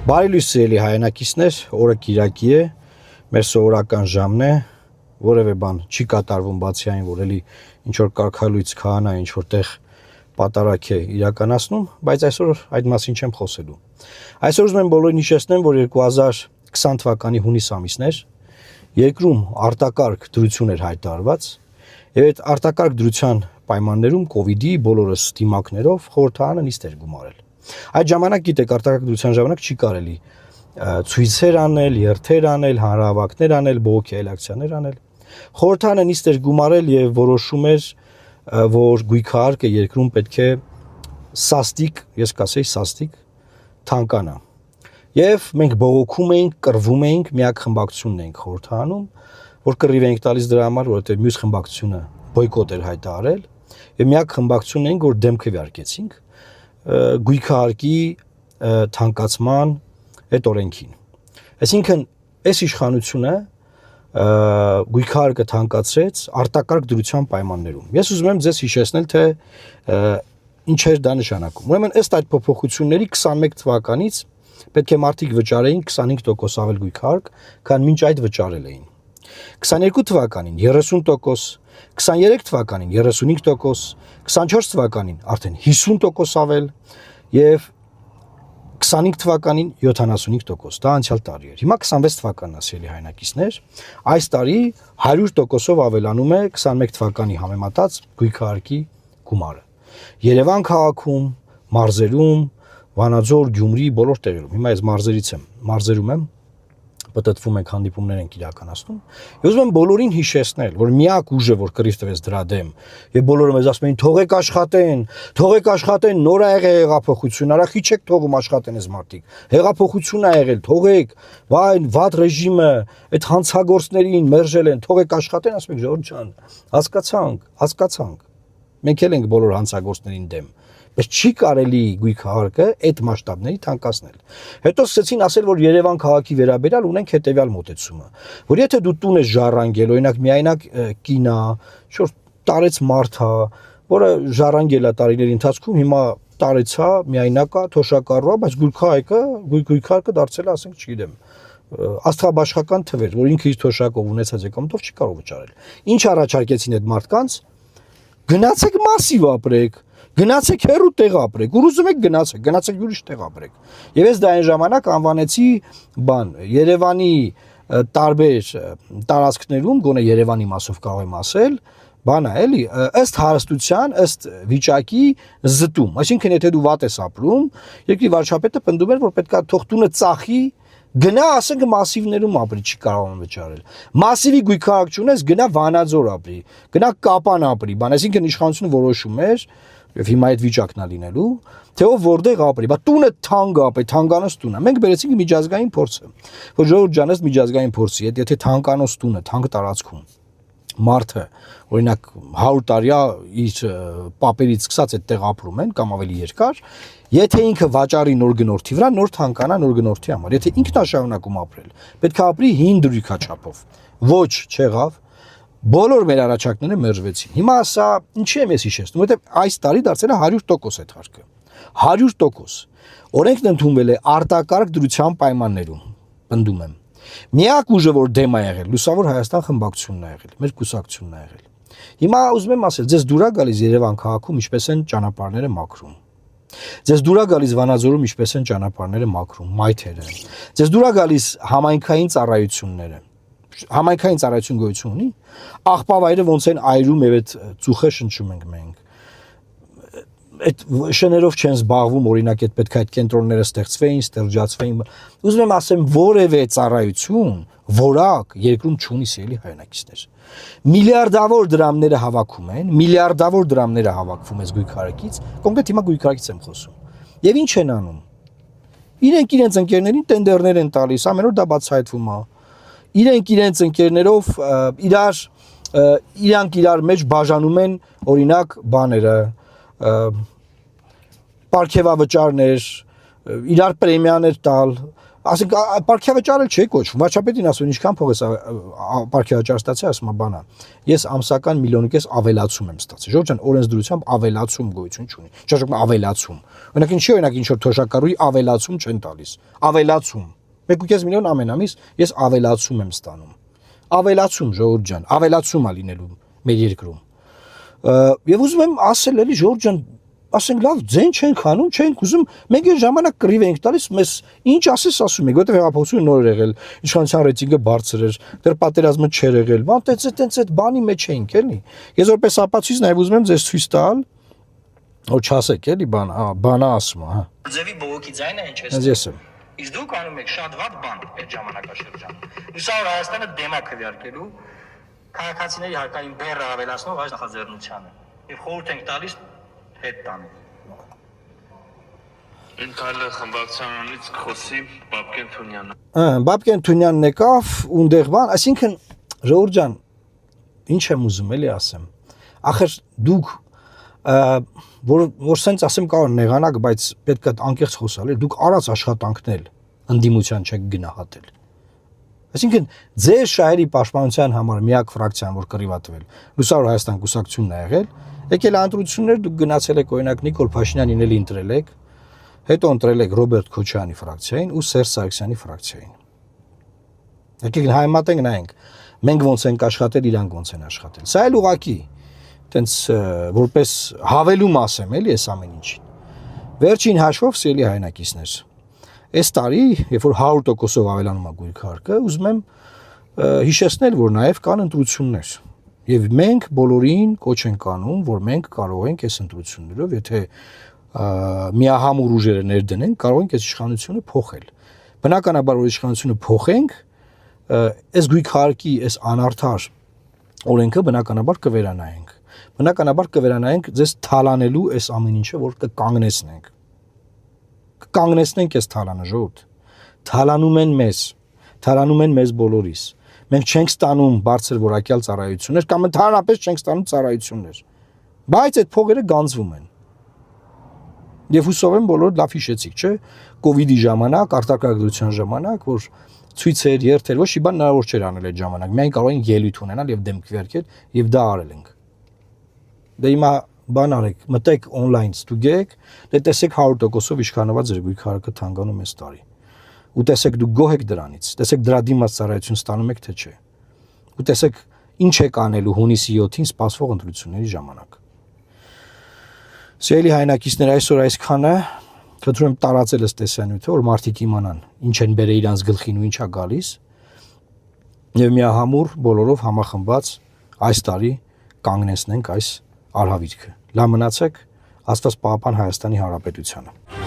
Բարի լույս սիրելի հայրենակիցներ, օրը Կիրակի է, մեր սովորական ժամն է, որևէ բան չի կատարվում բացի այն, որ էլի ինչ որ կարգալույց քահանա ինչ որտեղ պատարակ է իրականացնում, բայց այսօր այդ մասին չեմ խոսելու։ Այսօր ուզում եմ բոլորին հիշեցնեմ, որ 2020 թվականի հունիս ամիսն էր, երկրում արտակարգ դրություն էր հայտարարված, եւ այդ արտակարգ դրության պայմաններում COVID-ի բոլորս դիմակներով խորհրդարանը նիստ էր գումարել։ Այդ ժամանակ գիտեք արտակարգ դրության ժամանակ չի կարելի ցույցեր անել, երթեր անել, հանրահավաքներ անել, բողոքի այլ ակցիաներ անել։ Խորհրդարանը նիստ էր գումարել եւ որոշում էր, որ գույքահարկը երկրում պետք է սաստիկ, ես կասեի սաստիկ թանկանա։ Եվ մենք բողոքում էինք, կռվում էինք, միակ խմբակցությունն էինք խորհրդարանում, որ կռիվ էինք տալիս դրա համար, որովհետեւ մյուս խմբակցությունը բոյկոտ էր հայտարարել, եւ միակ խմբակցությունն էինք, որ դեմ քվեարկեցինք գույքահարկի թանկացման այդ օրենքին։ Այսինքն, այս իշխանությունը գույքահարկը թանկացրեց արտակարգ դրության պայմաններում։ Ես ուզում եմ ձեզ հիշեցնել, թե ինչ էր դա նշանակում։ Ուրեմն, ըստ այդ փոփոխությունների 21 թվականից պետք է մարդիկ վճարեին 25% ավել գույքահարկ, քան մինչ այդ վճարել էին։ 22 թվականին 30%, 23 թվականին 35%, 24 թվականին արդեն 50% ավել եւ 25 թվականին 75%, դա անցյալ տարի էր։ Հիմա 26 թվականն է, սիրելի հայրենակիցներ, այս տարի 100%-ով ավելանում է 21 թվականի համեմատած գույքահարկի գումարը։ Երևան քաղաքում, մարզերում, Վանաձոր, Գյումրի բոլոր տեղերում։ Հիմա ես մարզերում եմ, պատտվում ենք, հանդիպումներ ենք իրականացնում։ Ես ուզում եմ բոլորին հիշեցնել, որ միակ ուժը, որ կռիվ տվեց դրա դեմ, եւ բոլորը մեզ ասում էին թողեք աշխատեն, նոր ա եղել հեղափոխություն, արա քիչ եք թողում աշխատեն այս մարդիկ։ Հեղափոխություն ա եղել, թողեք, վայ, վատ ռեժիմը, այդ հանցագործներին մերժել են, թողեք աշխատեն, ասում եք ժողովուրդ ջան, հասկացանք։ Մենք էլ ենք բոլոր հանցագործներին դեմ։ Բայց չի կարելի գույքահարկը այդ մասշտաբների թանկացնել։ Հետո սկսեցին ասել, որ Երևան քաղաքի վերաբերյալ ունենք հետեւյալ մոտեցումը, որ եթե դու տուն ես ժառանգել, օրինակ միայնակ կինա, շուտ տարեց մարդ է, որը ժառանգել է տարիների ընթացքում, հիմա տարեցա, միայնակ է, թոշակառու է, բայց գույքահարկը դարձել է, ասենք, չգիտեմ, աստղաբաշխական թվեր, որ ինքը իր թոշակով ունեցած եկամուտով չի կարող վճարել։ Ինչ առաջարկեցին այդ մարդկանց։ Գնացեք մասիվ ապրեք, գնացեք հեռու տեղ ապրեք, ուր ուզում եք գնացեք ուրիշ տեղ ապրեք։ Եվ ես դա այն ժամանակ անվանեցի Երևանի տարբեր տարածքներում, գոնե Երևանի մասով կարող եմ ասել, էլի, ըստ հարստության, ըստ վիճակի զտում։ Այսինքն, եթե դու վատ ես ապրում, երկրի վարչապետը պնդում էր, որ պետք է թող տունը ծախի, գնա, ասենք, մասիվներում ապրի, չի կարող վճարել։ Մասիվի գույքահարկ չունես, գնա Վանաձոր ապրի, գնա Կապան ապրի, այսինքն իշխանությունը որոշում էր, եւ հիմա այդ վիճակն է լինելու, թե ով որտեղ ապրի, բա տունը թանկ ապրի, թանկանոց տունը։ Մենք բերեցինք միջազգային փորձը, որ ժողովուրդ ջան, ըստ միջազգային փորձի, եթե թանկանոց տունը, թանկ տարածքում մարդը, օրինակ 100 տարի իր պապերից սկսած այդտեղ ապրում են կամ ավելի երկար, եթե ինքը վաճառի նոր գնորդի վրա, նոր թանկանա նոր գնորդի համար։ Եթե ինքն է շարունակում ապրել, պետք է ապրի 5 դրույքաչափով։ Ոչ, չեղավ։ Բոլոր մեր առաջարկները մերժվեցին։ Հիմա սա ինչի եմ ես հիշեցնում, որովհետև այս տարի դարձել է 100% այդ հարկը։ 100%։ Օրենքն ընդունվել է արտակարգ դրության պայմաններում, պնդում եմ։ Միակ ուժը, որ դեմ է եղել, Լուսավոր Հայաստան խմբակցությունն է եղել, մեր կուսակցությունն է եղել։ Հիմա ուզում եմ ասել, ձեզ դուր է գալիս Երևան քաղաքում ինչպես են ճանապարհները մաքրում։ Ձեզ դուր է գալիս Վանաձորում ինչպես են ճանապարհները մաքրում, մայթերը։ Ձեզ դուր է գալիս համայնքային ծառայությունները։ Համայնքային ծառայություն գոյություն ունի, աղբավայրը ոնց են այրում եւ այդ ծուխը շնչում ենք մենք։ Այդ շներով չեն զբաղվում, օրինակ այդ պետք է այդ կենտրոնները ստեղծվեին, ստեղծվեին։ Ուզում եմ ասեմ, որևէ ծառայություն, որակ երկրում չունի, սիրելի հայրենակիցներ։ Միլիարդավոր դրամները հավաքում են, միլիարդավոր դրամները հավաքվում այս գույքահարկից, կոնկրետ հիմա գույքահարկից եմ խոսում։ Եվ ինչ են անում։ Իրենք իրենց ընկերներին տենդերներ են տալիս, ամեն օր դա բացահայտվում է։ Իրենք իրենց ընկերներով իրանք իրար մեջ բաժանում են, օրինակ, բաները, պարգևավճարներ, իրար պրեմիաներ տալ, ասենք ապարքյավճարել չի կոչվում, վարչապետին ասում ինչքան փող է ապարքյավճար ստացի, ասում է բանա։ Ես ամսական 1.5 միլիոն ավելացում եմ ստացել։ Ժողովրդյան օրենսդրությամբ ավելացում գոյություն չունի։ Ճաշակում ավելացում։ Օրինակ ինչի օրինակ ինչ որ թոշակառուի ավելացում չեն տալիս։ Ավելացում։ 1.5 միլիոն ամեն ամիս ես ավելացում եմ ստանում։ Ավելացում ժողովրդյան, ավելացում է լինելու մեր երկրում։ Եվ ուզում եմ ասել էլի ժողովրդյան ասենք լավ ձեն չենք անում, չենք ուզում, մենք այն ժամանակ կռիվ ենք տալիս, մեզ ինչ ասես ասում եք, որտեղ հեղափոխությունը նոր եղել, իշխանության ռեյտինգը բարձր էր, դեռ պատերազմը չէր եղել, բան տենց այդ բանի մեջ էինք, էլի։ Ես որպես ապացույց նաև ուզում եմ ձեզ ցույց տալ, որ չասեք, էլի բանա ասում, հա։ Ձևի բողոքի ձայնը ինչ է։ Ես եմ։ Իսկ դուք անում եք շատ վատ բան այդ ժամանակաշրջանում։ Իսկ որ Հայաստանը դեմա քվեարկելու քաղաքացիների հարկային բեռը ավելացնող այս նախաձեռնությանը։ Եվ խորհուրդ ենք տալիս հետ տանի։ Ինքալը խմբակցությունից խոսի Բաբկեն Թունյանը։ Բաբկեն Թունյանն եկավ ունդեղ բան, այսինքն ժողովուրդ ջան, ինչ եմ ուզում էլի ասեմ։ Ախր դուք որ սենց ասեմ կարող նեղանակ, բայց պետք է անկեղծ խոսալ, դուք արած աշխատանքնել ընդդիմության չեք գնահատել։ Այսինքն ձեր շահերի պաշտպանության համար միակ ֆրակցիան, որ կռիվատվել, Լուսավոր Հայաստան կուսակցությունն է եղել, եկել ընտրություններ, դուք գնացել եք օրինակ Նիկոլ Փաշինյանին էլի ընտրել եք, հետո ընտրել եք Ռոբերտ Քոչարյանի ֆրակցիային ու Սերժ Սարգսյանի ֆրակցիային։ Եկեք հայմատենք նայենք, մենք ոնց ենք աշխատել, իրանք ոնց են աշխատել։ Սա էլ ուղղակի տենց որպես հավելում ասեմ էլի այս ամեն ինչին։ Վերջին հաշվով սիրելի հայրենակիցներ, այս տարի, երբ որ 100%-ով ավելանում է գույք հարկը, ուզում եմ հիշեցնել, որ նաև կան ընտրություններ։ Եվ մենք բոլորին կոչ ենք անում, որ մենք կարող ենք այս ընտրություններով, եթե միահամուռ ուժերը ներդնենք, կարող ենք այս իշխանությունը փոխել։ Բնականաբար որ իշխանությունը փոխենք, այս գույք հարկի, այս անարդար օրենքը բնականաբար կվերանայենք։ Բնականաբար կվերանայենք ձեզ թալանելու այս ամեն ինչը, որ կկանգնեցնենք։ Կկանգնեցնենք այս թալանը ժողովուրդ։ Թալանում են մեզ բոլորիս։ Մենք չենք ստանում բարձր որակյալ ծառայություններ կամ ընդհանրապես չենք ստանում ծառայություններ։ Բայց այդ փողերը գանձվում են։ Եվ հուսով եմ բոլորը լավ հիշեցիք, չէ՞, կոവിഡ്ի ժամանակ, արտակարգության ժամանակ, որ ցույցեր, երթեր, ոչ մի բան հնարավոր չէր անել այդ ժամանակ։ Մենք կարող ենք ելույթ ունենալ եւ դեմ քվեարկել եւ դա արել ենք։ Դե հիմա բան արեք, մտեք on-line ստուգեք, դե տեսեք 100%-ով իշխանված ձեր գույք հարկը թանկանում է տարի։ Ու տեսեք դուք գոհ եք դրանից, տեսեք դրա դիմաց ծառայություն ստանում եք թե չէ։ Ու տեսեք ինչ եք անելու հունիսի 7-ին սպասվող ընտրությունների ժամանակ։ Սիրելի հայրենակիցներ, այսօր այսքանը, խնդրում եմ տարածել ըստ տեսանյութը, որ մարդիկ իմանան ինչ են բերել իրանց գլխին ու ինչա գալիս։ Եվ միահամուռ բոլորով համախմբած այս տարի կանգնեցնենք այս արհավիրքը։ Լավ մնացեք, Աստված պահապան Հայաստանի Հանրապետությանը։